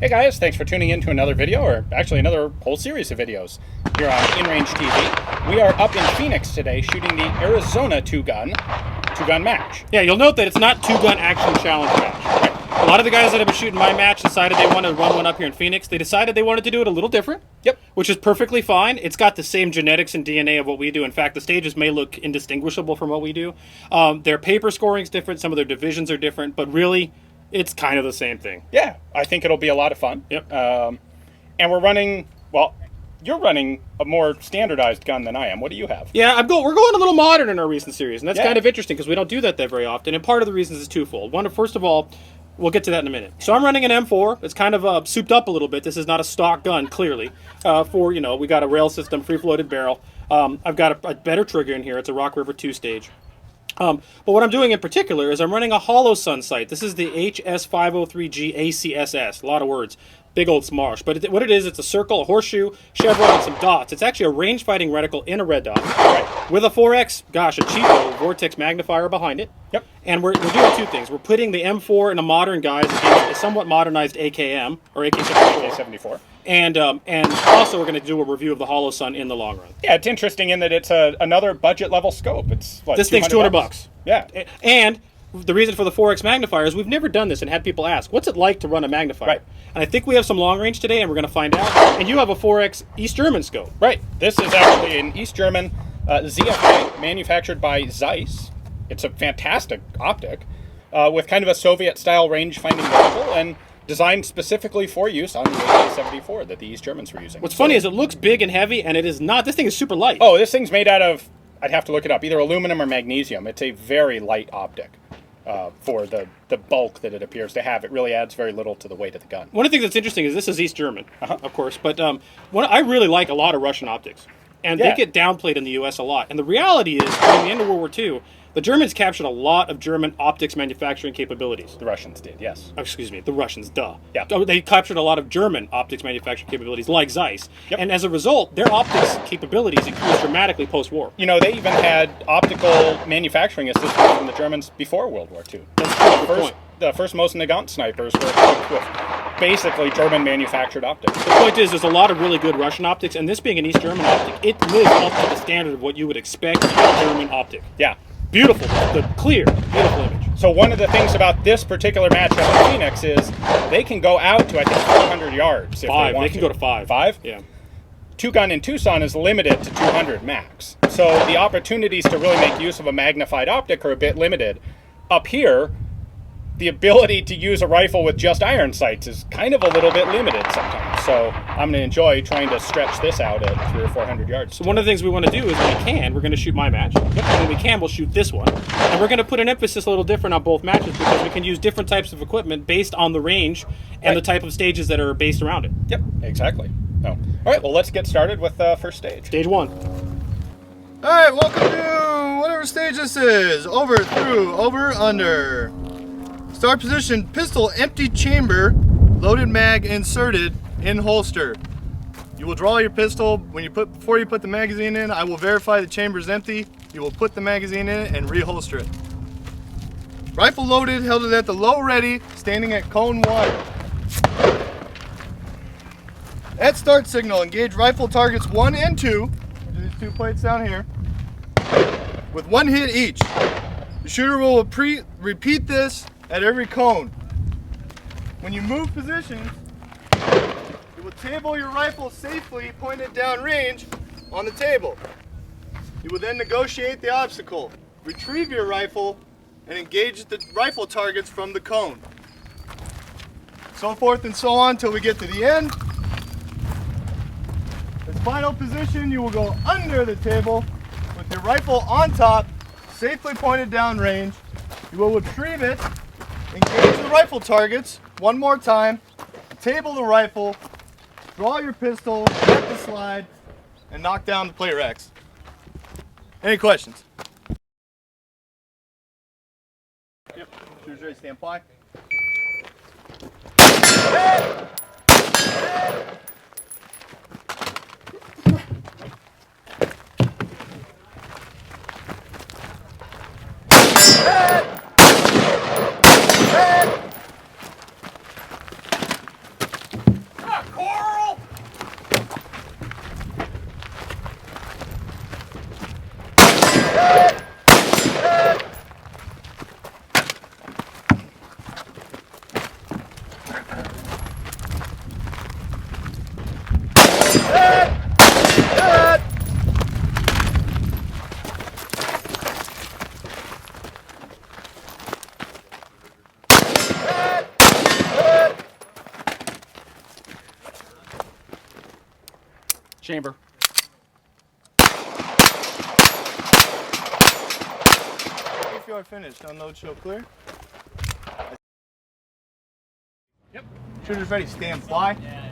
Hey guys, thanks for tuning in to another video, or actually another whole series of videos here on InRange TV. We are up in Phoenix today shooting the Arizona two-gun match. Yeah, you'll note that it's not two-gun action challenge match. Right. A lot of the guys that have been shooting my match decided they wanted to run one up here in Phoenix. They decided they wanted to do it a little different. Yep. Which is perfectly fine. It's got the same genetics and DNA of what we do. In fact, the stages may look indistinguishable from what we do. Their paper scoring's different, some of their divisions are different, but really, it's kind of the same thing. Yeah, I think it'll be a lot of fun. Yep. And we're running, well, you're running a more standardized gun than I am. What do you have? Yeah, we're going a little modern in our recent series, and that's Yeah. kind of interesting because we don't do that very often. And part of the reasons is twofold. One, first of all, we'll get to that in a minute. So I'm running an M4. It's kind of souped up a little bit. This is not a stock gun, clearly. We got a rail system, free-floated barrel. I've got a better trigger in here. It's a Rock River 2-stage. But what I'm doing in particular is I'm running a Holosun sight. This is the HS503G ACSS. A lot of words. Big old smarsh. But what it is, it's a circle, a horseshoe, chevron, and some dots. It's actually a range-fighting reticle in a red dot. Right. With a 4X, gosh, a cheap little Vortex magnifier behind it. Yep. And we're doing two things. We're putting the M4 in a modern guise against a somewhat modernized AKM, or AK74. AK74. And also we're going to do a review of the Holosun in the long run. Yeah, it's interesting in that it's another budget-level scope. It's what, This thing's $200. Yeah. And the reason for the 4X magnifier is we've never done this and had people ask, what's it like to run a magnifier? Right. And I think we have some long range today, and we're going to find out. And you have a 4X East German scope. Right. This is actually an East German ZFK manufactured by Zeiss. It's a fantastic optic with kind of a Soviet-style range-finding reticle and designed specifically for use on the AK74 that the East Germans were using. What's funny is it looks big and heavy, and it is not. This thing is super light. Oh, this thing's made out of, I'd have to look it up, either aluminum or magnesium. It's a very light optic. For the bulk that it appears to have. It really adds very little to the weight of the gun. One of the things that's interesting is this is East German, of course, but I really like a lot of Russian optics. And Yeah. they get downplayed in the U.S. a lot. And the reality is, during the end of World War II, the Germans captured a lot of German optics manufacturing capabilities. The Russians did, yes. Excuse me, the Russians, duh. Yeah. They captured a lot of German optics manufacturing capabilities, like Zeiss. Yep. And as a result, their optics capabilities increased dramatically post-war. You know, they even had optical manufacturing assistance from the Germans before World War II. That's true. Good point. The first Mosin-Nagant snipers were equipped with basically German manufactured optics. The point is, there's a lot of really good Russian optics, and this being an East German optic, it lives up to the standard of what you would expect in a German optic. Yeah. Beautiful, the clear, beautiful image. So one of the things about this particular matchup in Phoenix is they can go out to, I think, 400 yards if Five, they want they can go to 5. 5? Yeah. Two-gun in Tucson is limited to 200 max. So the opportunities to really make use of a magnified optic are a bit limited. Up here, the ability to use a rifle with just iron sights is kind of a little bit limited sometimes. So I'm going to enjoy trying to stretch this out at 300 or 400 yards. So one of the things we want to do is when we can, we're going to shoot my match. Yep. And when we can, we'll shoot this one. And we're going to put an emphasis a little different on both matches because we can use different types of equipment based on the range and the type of stages that are based around it. Yep, exactly. Oh. All right, well, let's get started with first stage. Stage 1. All right, welcome to whatever stage this is. Over, through, over, under. Start position, pistol empty chamber, loaded mag inserted in holster. You will draw your pistol before you put the magazine in. I will verify the chamber is empty. You will put the magazine in it and reholster it. Rifle loaded, held it at the low ready, standing at cone 1. At start signal, engage rifle targets 1 and 2. These 2 plates down here. With 1 hit each. The shooter will repeat this at every cone. When you move positions, you will table your rifle safely pointed down range on the table. You will then negotiate the obstacle, retrieve your rifle, and engage the rifle targets from the cone. So forth and so on till we get to the end. As final position, you will go under the table with your rifle on top, safely pointed down range. You will retrieve it, engage the rifle targets one more time, table the rifle, draw your pistol, hit the slide, and knock down the plate racks. Any questions? Yep, shooter's ready, stand by. Hey! Hey! Chamber. If you are finished, unload, show clear. Yep. Shooter's ready, stand, fly. Yeah.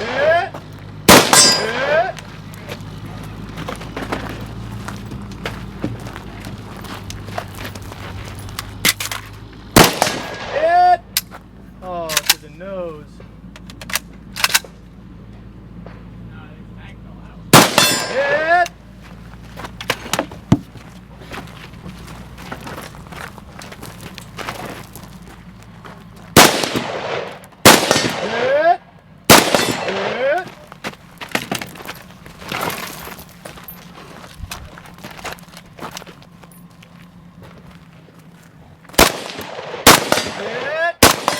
Hit. Hit. Hit. Hit. Hit. Oh, to the nose. Hit. Hit. Hit. Hit.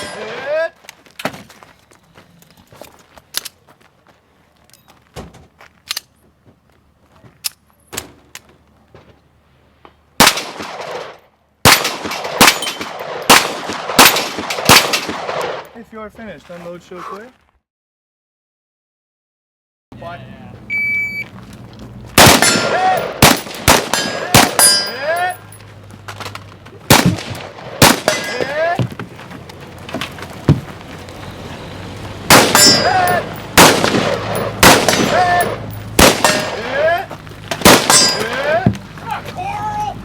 Hit. If you are finished, unload, show clear. Fly. Hit. Hit. Hit. Hit. Hit. Hit. Hit. Coral!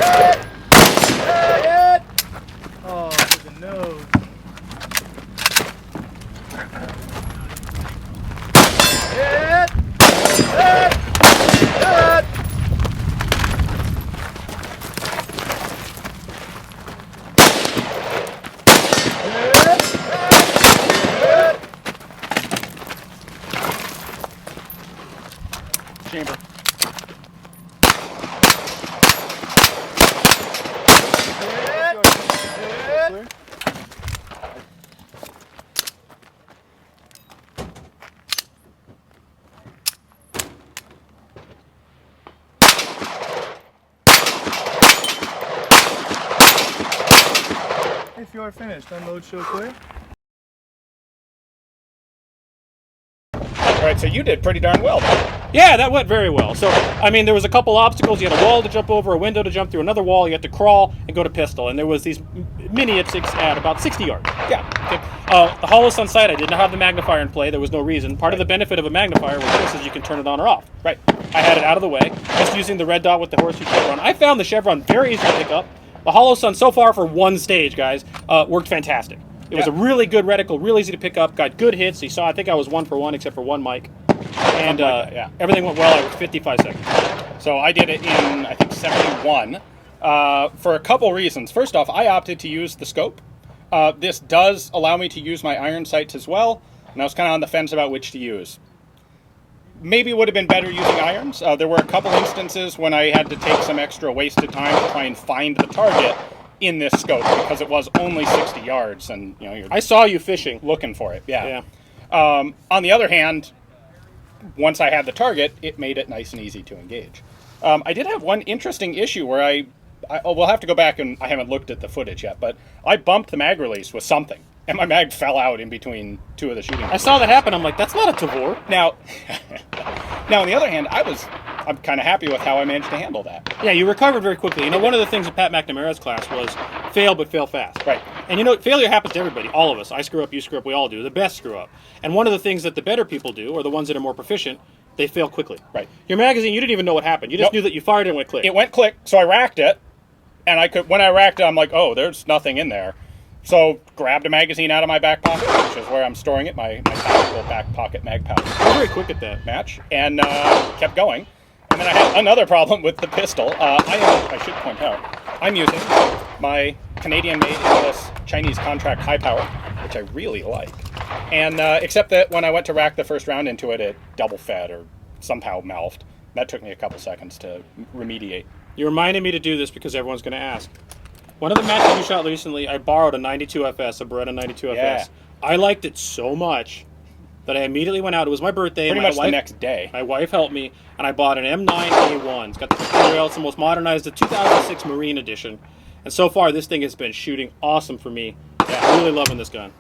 Hit. Hit. Oh, to the nose. Hit. Hit. Hit. Hit. Hit. Chamber. Hit. If you are finished, unload, show clear. All right, so you did pretty darn well there. Yeah, that went very well. So, I mean, there was a couple obstacles. You had a wall to jump over, a window to jump through, another wall. You had to crawl and go to pistol. And there was these mini-ipscs at about 60 yards. Yeah. Okay. The Holosun sight, I did not have the magnifier in play. There was no reason. Part of the benefit of a magnifier with this is you can turn it on or off. Right. I had it out of the way, just using the red dot with the horseshoe chevron. I found the chevron very easy to pick up. The Holosun, so far for one stage, guys, worked fantastic. It was a really good reticle, real easy to pick up, got good hits. You saw, I think I was 1 for 1 except for one mic. And yeah. everything went well. I was 55 seconds. So I did it in, I think, 71 for a couple reasons. First off, I opted to use the scope. This does allow me to use my iron sights as well, and I was kind of on the fence about which to use. Maybe it would have been better using irons. There were a couple instances when I had to take some extra wasted time to try and find the target in this scope because it was only 60 yards, and you know you're I saw you fishing. looking for it. Yeah. On the other hand, once I had the target, it made it nice and easy to engage. I did have one interesting issue where we'll have to go back, and I haven't looked at the footage yet, but I bumped the mag release with something, and my mag fell out in between two of the shooting. I saw that happen. I'm like, that's not a Tavor. Now, on the other hand, I'm kind of happy with how I managed to handle that. Yeah, you recovered very quickly. You know, one of the things in Pat McNamara's class was fail, but fail fast. Right. And you know, failure happens to everybody, all of us. I screw up, you screw up, we all do. The best screw up. And one of the things that the better people do, or the ones that are more proficient, they fail quickly. Right. Your magazine, you didn't even know what happened. You just Nope. knew that you fired it and it went click. It went click, so I racked it, and when I racked it, I'm like, oh, there's nothing in there. So grabbed a magazine out of my back pocket, which is where I'm storing it, my tactical back pocket mag pouch. You're very quick at that. Match, and kept going. And then I had another problem with the pistol. I should point out, I'm using my Canadian-made English Chinese contract high power, which I really like. And except that when I went to rack the first round into it, it double fed or somehow mouthed. That took me a couple seconds to remediate. You reminded me to do this because everyone's going to ask. One of the matches you shot recently, I borrowed a 92 FS, a Beretta 92 Yeah. FS. I liked it so much that I immediately went out. It was my birthday. Pretty my much wife, the next day. My wife helped me, and I bought an M9A1. It's got the rail. It's the most modernized, the 2006 Marine Edition. And so far, this thing has been shooting awesome for me. Yeah, I'm really loving this gun.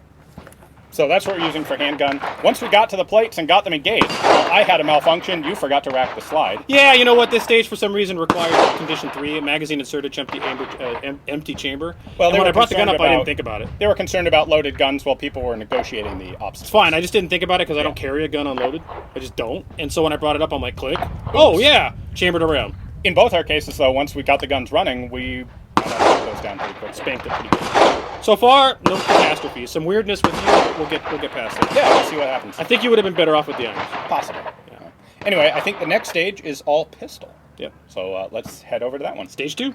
So that's what we're using for handgun. Once we got to the plates and got them engaged, well, I had a malfunction. You forgot to rack the slide. Yeah, you know what? This stage, for some reason, required condition 3, magazine inserted empty chamber. Well, And when I brought the gun up, I didn't think about it. They were concerned about loaded guns while people were negotiating the obstacles. It's fine. I just didn't think about it because I don't carry a gun unloaded. I just don't. And so when I brought it up, I'm like, click. Oh, yeah. Chambered around. In both our cases, though, once we got the guns running, we got those down pretty quick. Spanked it pretty good. So far, no catastrophes. Some weirdness with you. We'll get past it. Yeah, we'll see what happens. I think you would have been better off with the irons. Possible. Yeah. Anyway, I think the next stage is all pistol. Yeah. So let's head over to that one. Stage 2.